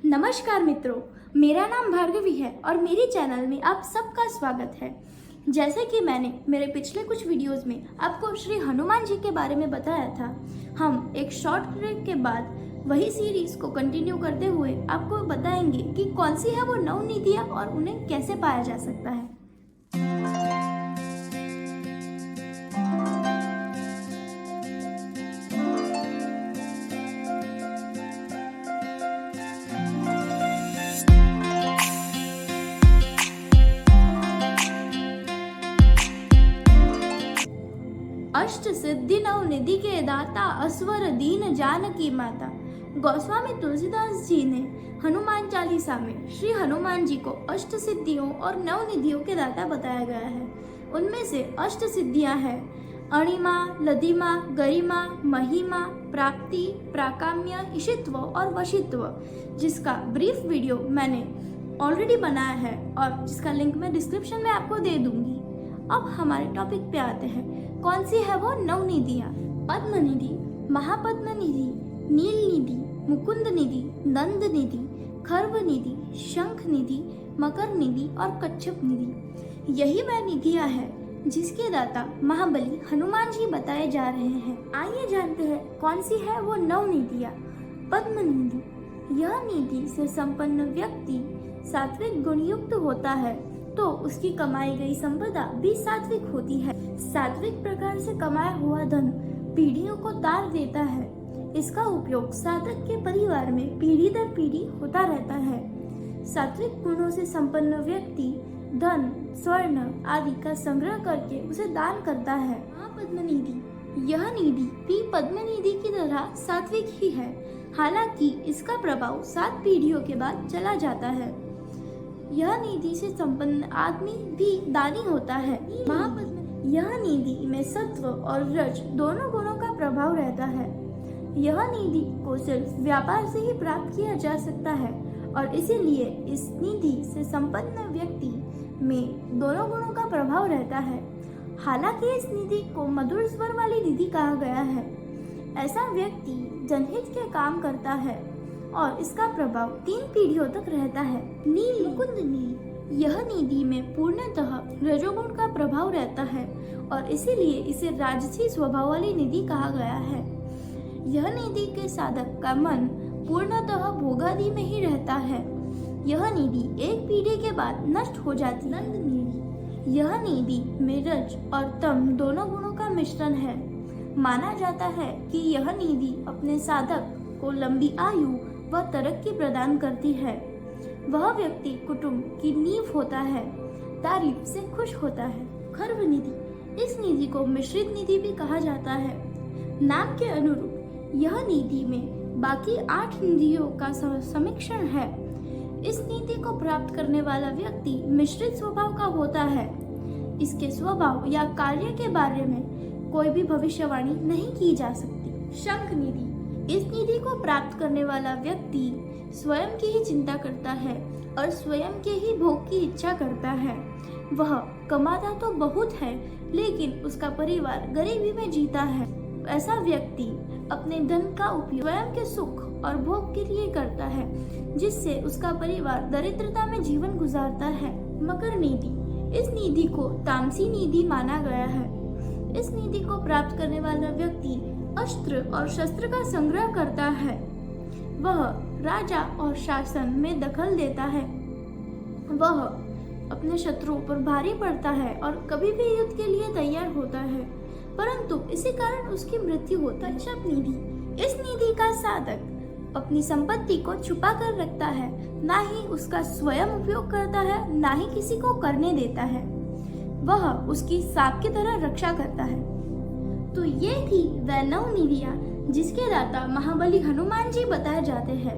नमस्कार मित्रों, मेरा नाम भार्गवी है और मेरे चैनल में आप सबका स्वागत है। जैसे कि मैंने मेरे पिछले कुछ वीडियोस में आपको श्री हनुमान जी के बारे में बताया था, हम एक शॉर्ट ब्रेक के बाद वही सीरीज को कंटिन्यू करते हुए आपको बताएंगे कि कौन सी है वो 9 निधियाँ और उन्हें कैसे पाया जा सकता है। अष्ट सिद्धि नव निधि के दाता अस्वर दीन जानकी माता। गोस्वामी तुलसीदास जी ने हनुमान चालीसा में श्री हनुमान जी को अष्ट सिद्धियों और नव निधियों के दाता बताया गया है। उनमें से अष्ट सिद्धियां हैं अणिमा, लधिमा, गरिमा, महिमा, प्राप्ति, प्राकाम्य, ईशित्व और वशित्व, जिसका ब्रीफ वीडियो मैंने ऑलरेडी बनाया है और जिसका लिंक मैं डिस्क्रिप्शन में आपको दे दूंगी। अब हमारे टॉपिक पे आते हैं, कौन सी है वो 9 निधियाँ। पद्म निधि, महापद्म निधि, नील निधि, मुकुंद निधि, नंद निधि, खर्व निधि, शंख निधि, मकर निधि और कच्छप निधि। यही वह निधियाँ हैं जिसके दाता महाबली हनुमान जी बताए जा रहे हैं। आइए जानते हैं कौन सी है वो 9 निधियाँ। पद्म निधि, यह निधि से संपन्न व्यक्ति सात्विक गुणयुक्त होता है तो उसकी कमाई गई संपदा भी सात्विक होती है। सात्विक प्रकार से कमाया हुआ धन पीढ़ियों को तार देता है। इसका उपयोग साधक के परिवार में पीढ़ी दर पीढ़ी होता रहता है। सात्विक गुणों से संपन्न व्यक्ति धन, स्वर्ण आदि का संग्रह करके उसे दान करता है। महापद्म निधि, यह निधि भी पद्म निधि की तरह सात्विक ही है, हालांकि इसका प्रभाव 7 पीढ़ियों के बाद चला जाता है। यह निधि से संपन्न आदमी भी दानी होता है। महापद्म, यह निधि में सत्व और रज दोनों गुणों का प्रभाव रहता है। यह निधि को सिर्फ व्यापार से ही प्राप्त किया जा सकता है और इसीलिए इस निधि से संपन्न व्यक्ति में दोनों गुणों का प्रभाव रहता है। हालांकि इस निधि को मधुर स्वर वाली निधि कहा गया है। ऐसा व्यक्ति जनहित के काम करता है और इसका प्रभाव 3 पीढ़ियों तक रहता है। नील, मुकुंद निधि, यह निधि में पूर्णतः रजोगुण का प्रभाव रहता है और इसीलिए इसे राजसी स्वभाव वाली निधि कहा गया है। यह निधि के साधक का मन पूर्णतः भोगादि में ही रहता है। यह निधि एक पीढ़ी के बाद नष्ट हो जाती। नंद निधि, यह निधि में रज और तम दोनों गुणों का मिश्रण है। माना जाता है कि यह निधि अपने साधक को लंबी आयु व तरक्की प्रदान करती है। वह व्यक्ति कुटुंब की नींव होता है, तारीफ से खुश होता है। खर्व निधि, इस निधि को मिश्रित निधि भी कहा जाता है। नाम के अनुरूप यह निधि में बाकी 8 निधियों का समीक्षण है। इस निधि को प्राप्त करने वाला व्यक्ति मिश्रित स्वभाव का होता है। इसके स्वभाव या कार्य के बारे में कोई भी भविष्यवाणी नहीं की जा सकती। शंख निधि, इस निधि को प्राप्त करने वाला व्यक्ति स्वयं की ही चिंता करता है और स्वयं के ही भोग की इच्छा करता है। वह कमाता तो बहुत है लेकिन उसका परिवार गरीबी में जीता है। ऐसा व्यक्ति अपने धन का उपयोग स्वयं के सुख और भोग के लिए करता है, जिससे उसका परिवार दरिद्रता में जीवन गुजारता है। मकर निधि, इस निधि को तामसी निधि माना गया है। इस निधि को प्राप्त करने वाला व्यक्ति अस्त्र और शस्त्र का संग्रह करता है। वह राजा और शासन में दखल देता है। वह अपने शत्रुओं पर भारी पड़ता है और कभी भी युद्ध के लिए तैयार होता है, परंतु इसी कारण उसकी मृत्यु होती है। कच्छप निधि, इस निधि का साधक अपनी संपत्ति को छुपा कर रखता है, ना ही उसका स्वयं उपयोग करता है, ना ही किसी को करने देता है। वह उसकी सांप की तरह रक्षा करता है। तो ये थी वह 9 निधियाँ जिसके दाता महाबली हनुमान जी बताए जाते हैं।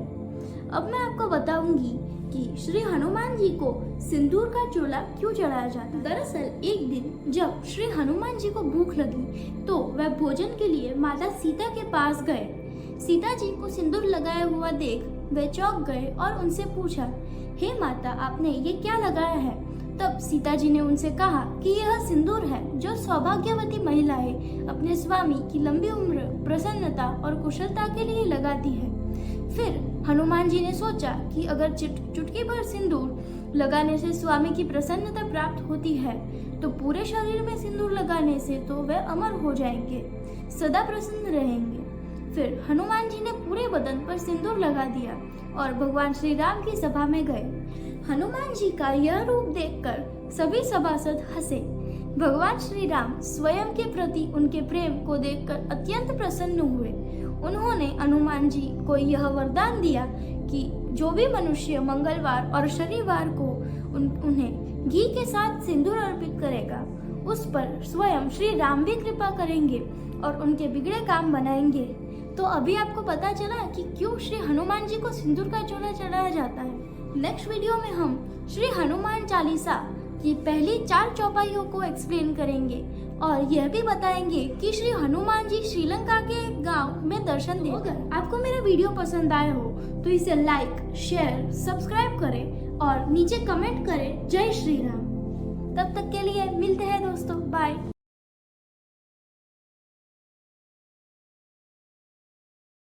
अब मैं आपको बताऊंगी कि श्री हनुमान जी को सिंदूर का चोला क्यों चढ़ाया जाता है। दरअसल एक दिन जब श्री हनुमान जी को भूख लगी तो वह भोजन के लिए माता सीता के पास गए। सीता जी को सिंदूर लगाया हुआ देख वे चौंक गए और उनसे पूछा, हे माता, आपने ये क्या लगाया है? तब सीता जी ने उनसे कहा कि यह सिंदूर है जो सौभाग्यवती महिलाएं अपने स्वामी की लंबी उम्र, प्रसन्नता और कुशलता के लिए लगाती है। फिर हनुमान जी ने सोचा कि अगर चुटकी भर सिंदूर लगाने से स्वामी की प्रसन्नता प्राप्त होती है तो पूरे शरीर में सिंदूर लगाने से तो वे अमर हो जाएंगे, सदा प्रसन्न रहेंगे। फिर हनुमान जी ने पूरे बदन पर सिंदूर लगा दिया और भगवान श्री राम की सभा में गए। हनुमान जी का यह रूप देखकर सभी सभासद हंसे। भगवान श्री राम स्वयं के प्रति उनके प्रेम को देखकर अत्यंत प्रसन्न हुए। उन्होंने हनुमान जी को यह वरदान दिया कि जो भी मनुष्य मंगलवार और शनिवार को उन्हें घी के साथ सिंदूर अर्पित करेगा उस पर स्वयं श्री राम भी कृपा करेंगे और उनके बिगड़े काम बनाएंगे। तो अभी आपको पता चला कि क्यों श्री हनुमान जी को सिंदूर का चोला चढ़ाया जाता है। नेक्स्ट वीडियो में हम श्री हनुमान चालीसा की पहली 4 चौपाइयों को एक्सप्लेन करेंगे और यह भी बताएंगे कि श्री हनुमान जी श्रीलंका के गांव में दर्शन दें। अगर आपको मेरा वीडियो पसंद आया हो तो इसे लाइक, शेयर, सब्सक्राइब करें और नीचे कमेंट करें जय श्री राम। तब तक के लिए मिलते हैं दोस्तों, बाय।